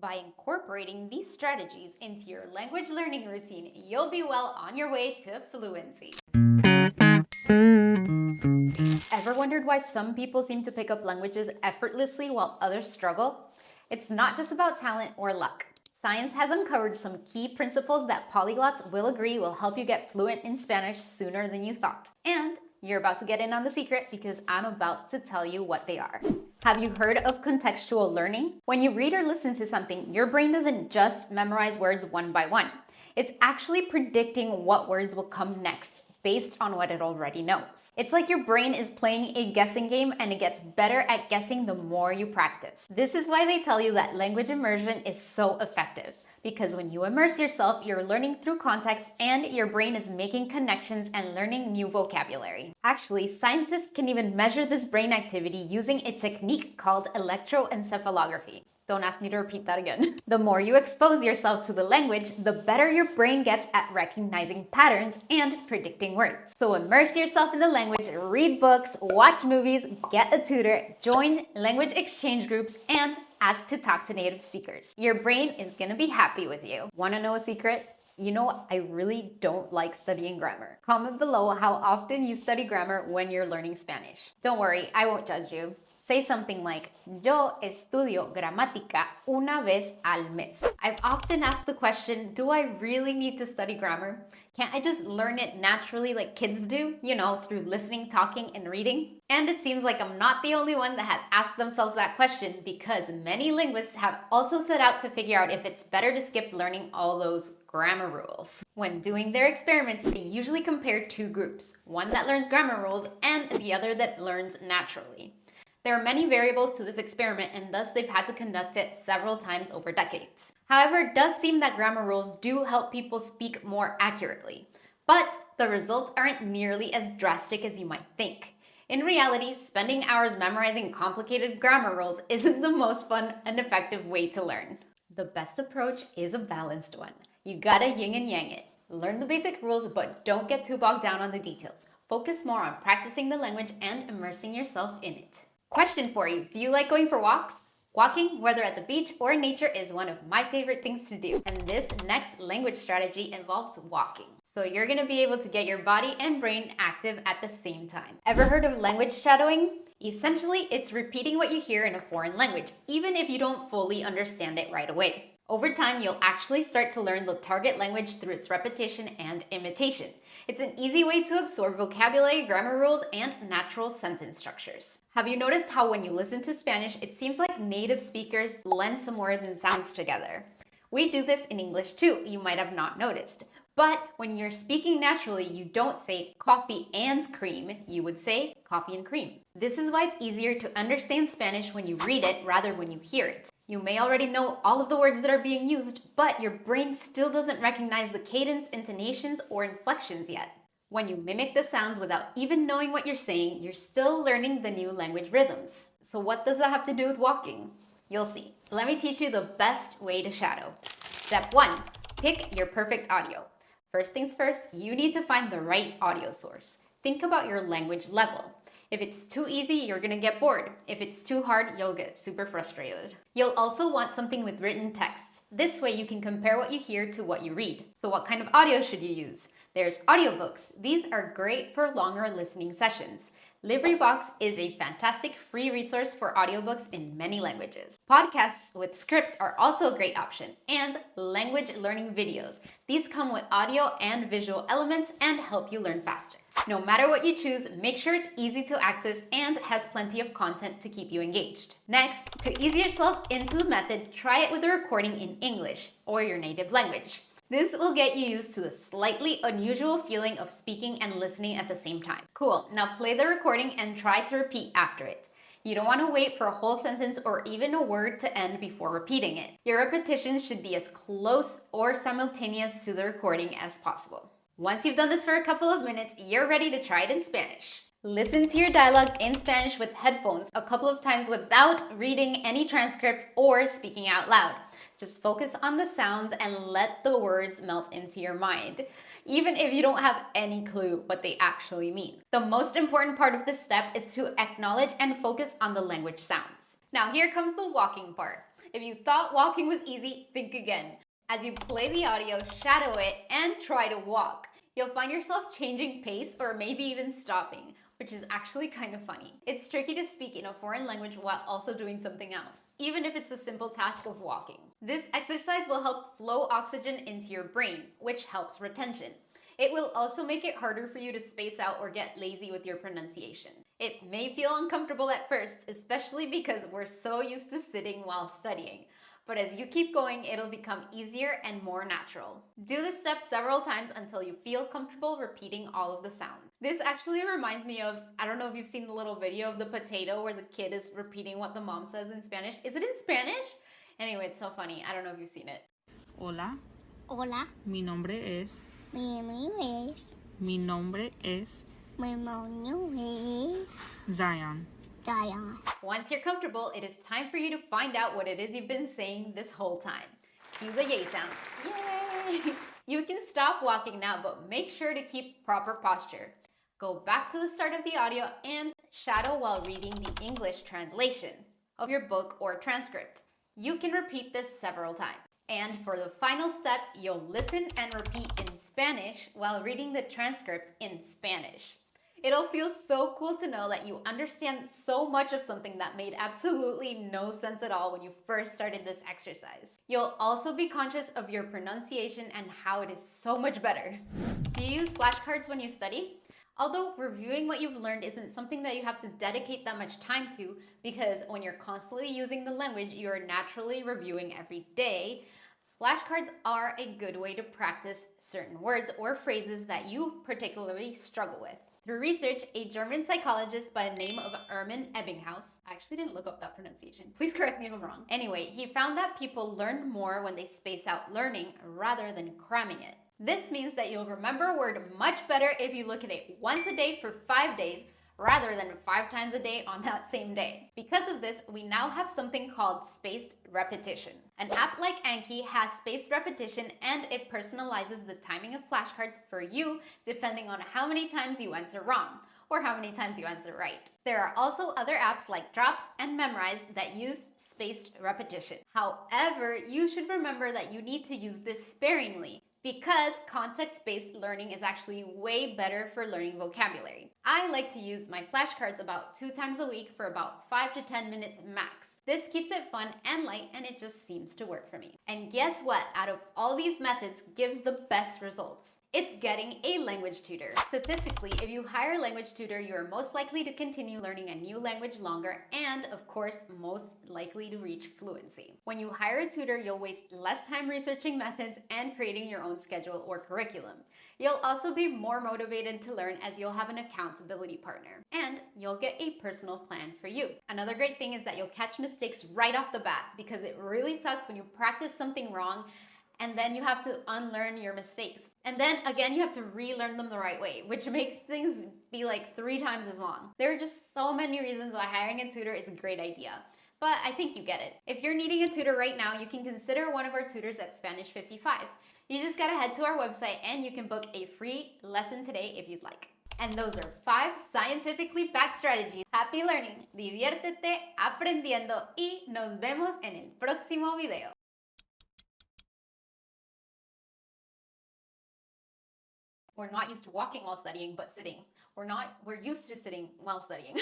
By incorporating these strategies into your language learning routine, you'll be well on your way to fluency. Ever wondered why some people seem to pick up languages effortlessly while others struggle? It's not just about talent or luck. Science has uncovered some key principles that polyglots will agree will help you get fluent in Spanish sooner than you thought. And you're about to get in on the secret because I'm about to tell you what they are. Have you heard of contextual learning? When you read or listen to something, your brain doesn't just memorize words one by one. It's actually predicting what words will come next based on what it already knows. It's like your brain is playing a guessing game and it gets better at guessing the more you practice. This is why they tell you that language immersion is so effective. Because when you immerse yourself, you're learning through context and your brain is making connections and learning new vocabulary. Actually, scientists can even measure this brain activity using a technique called electroencephalography. Don't ask me to repeat that again. The more you expose yourself to the language, the better your brain gets at recognizing patterns and predicting words. So immerse yourself in the language, read books, watch movies, get a tutor, join language exchange groups, and ask to talk to native speakers. Your brain is gonna be happy with you. Wanna know a secret? You know, I really don't like studying grammar. Comment below how often you study grammar when you're learning Spanish. Don't worry, I won't judge you. Say something like, yo estudio gramática una vez al mes. I've often asked the question, do I really need to study grammar? Can't I just learn it naturally like kids do? You know, through listening, talking, and reading? And it seems like I'm not the only one that has asked themselves that question because many linguists have also set out to figure out if it's better to skip learning all those grammar rules. When doing their experiments, they usually compare two groups, one that learns grammar rules and the other that learns naturally. There are many variables to this experiment and thus they've had to conduct it several times over decades. However, it does seem that grammar rules do help people speak more accurately, but the results aren't nearly as drastic as you might think. In reality, spending hours memorizing complicated grammar rules isn't the most fun and effective way to learn. The best approach is a balanced one. You gotta yin and yang it. Learn the basic rules, but don't get too bogged down on the details. Focus more on practicing the language and immersing yourself in it. Question for you, do you like going for walks? Walking, whether at the beach or in nature, is one of my favorite things to do. And this next language strategy involves walking. So you're gonna be able to get your body and brain active at the same time. Ever heard of language shadowing? Essentially, it's repeating what you hear in a foreign language, even if you don't fully understand it right away. Over time, you'll actually start to learn the target language through its repetition and imitation. It's an easy way to absorb vocabulary, grammar rules, and natural sentence structures. Have you noticed how when you listen to Spanish, it seems like native speakers blend some words and sounds together? We do this in English too, you might have not noticed. But when you're speaking naturally, you don't say coffee and cream, you would say coffee and cream. This is why it's easier to understand Spanish when you read it rather when you hear it. You may already know all of the words that are being used, but your brain still doesn't recognize the cadence, intonations, or inflections yet. When you mimic the sounds without even knowing what you're saying, you're still learning the new language rhythms. So what does that have to do with walking? You'll see. Let me teach you the best way to shadow. Step 1, pick your perfect audio. First things first, you need to find the right audio source. Think about your language level. If it's too easy, you're gonna get bored. If it's too hard, you'll get super frustrated. You'll also want something with written text. This way you can compare what you hear to what you read. So what kind of audio should you use? There's audiobooks. These are great for longer listening sessions. LibriVox is a fantastic free resource for audiobooks in many languages. Podcasts with scripts are also a great option, and language learning videos. These come with audio and visual elements and help you learn faster. No matter what you choose, make sure it's easy to access and has plenty of content to keep you engaged. Next, to ease yourself into the method, try it with a recording in English or your native language. This will get you used to the slightly unusual feeling of speaking and listening at the same time. Cool, now play the recording and try to repeat after it. You don't want to wait for a whole sentence or even a word to end before repeating it. Your repetition should be as close or simultaneous to the recording as possible. Once you've done this for a couple of minutes, you're ready to try it in Spanish. Listen to your dialogue in Spanish with headphones a couple of times without reading any transcript or speaking out loud. Just focus on the sounds and let the words melt into your mind, even if you don't have any clue what they actually mean. The most important part of this step is to acknowledge and focus on the language sounds. Now here comes the walking part. If you thought walking was easy, think again. As you play the audio, shadow it, and try to walk, you'll find yourself changing pace or maybe even stopping, which is actually kind of funny. It's tricky to speak in a foreign language while also doing something else, even if it's a simple task of walking. This exercise will help flow oxygen into your brain, which helps retention. It will also make it harder for you to space out or get lazy with your pronunciation. It may feel uncomfortable at first, especially because we're so used to sitting while studying. But as you keep going, it'll become easier and more natural. Do this step several times until you feel comfortable repeating all of the sounds. This actually reminds me of, I don't know if you've seen the little video of the potato where the kid is repeating what the mom says in Spanish. Is it in Spanish? Anyway, it's so funny. I don't know if you've seen it. Hola, Hola, mi nombre es. mi nombre es. Mi nombre es Mi nombre es Zion. Diana. Once you're comfortable, it is time for you to find out what it is you've been saying this whole time. Cue the yay sound. Yay! You can stop walking now, but make sure to keep proper posture. Go back to the start of the audio and shadow while reading the English translation of your book or transcript. You can repeat this several times. And for the final step, you'll listen and repeat in Spanish while reading the transcript in Spanish. It'll feel so cool to know that you understand so much of something that made absolutely no sense at all when you first started this exercise. You'll also be conscious of your pronunciation and how it is so much better. Do you use flashcards when you study? Although reviewing what you've learned isn't something that you have to dedicate that much time to, because when you're constantly using the language, you're naturally reviewing every day, flashcards are a good way to practice certain words or phrases that you particularly struggle with. Through research, a German psychologist by the name of Erman Ebbinghaus, I actually didn't look up that pronunciation, please correct me if I'm wrong. Anyway, he found that people learned more when they space out learning rather than cramming it. This means that you'll remember a word much better if you look at it once a day for 5 days rather than 5 times a day on that same day. Because of this, we now have something called spaced repetition. An app like Anki has spaced repetition and it personalizes the timing of flashcards for you depending on how many times you answer wrong or how many times you answer right. There are also other apps like Drops and Memrise that use spaced repetition. However, you should remember that you need to use this sparingly, because context-based learning is actually way better for learning vocabulary. I like to use my flashcards about 2 times a week for about 5 to 10 minutes max. This keeps it fun and light, and it just seems to work for me. And guess what? Out of all these methods gives the best results. It's getting a language tutor. Statistically, if you hire a language tutor, you are most likely to continue learning a new language longer and, of course, most likely to reach fluency. When you hire a tutor, you'll waste less time researching methods and creating your own schedule or curriculum. You'll also be more motivated to learn as you'll have an accountability partner, and you'll get a personal plan for you. Another great thing is that you'll catch mistakes right off the bat, because it really sucks when you practice something wrong and then you have to unlearn your mistakes. And then again, you have to relearn them the right way, which makes things be like 3 times as long. There are just so many reasons why hiring a tutor is a great idea, but I think you get it. If you're needing a tutor right now, you can consider one of our tutors at Spanish 55. You just gotta head to our website and you can book a free lesson today if you'd like. And those are 5 scientifically backed strategies. Happy learning, diviértete aprendiendo y nos vemos en el próximo video. We're not used to walking while studying, but sitting. We're used to sitting while studying.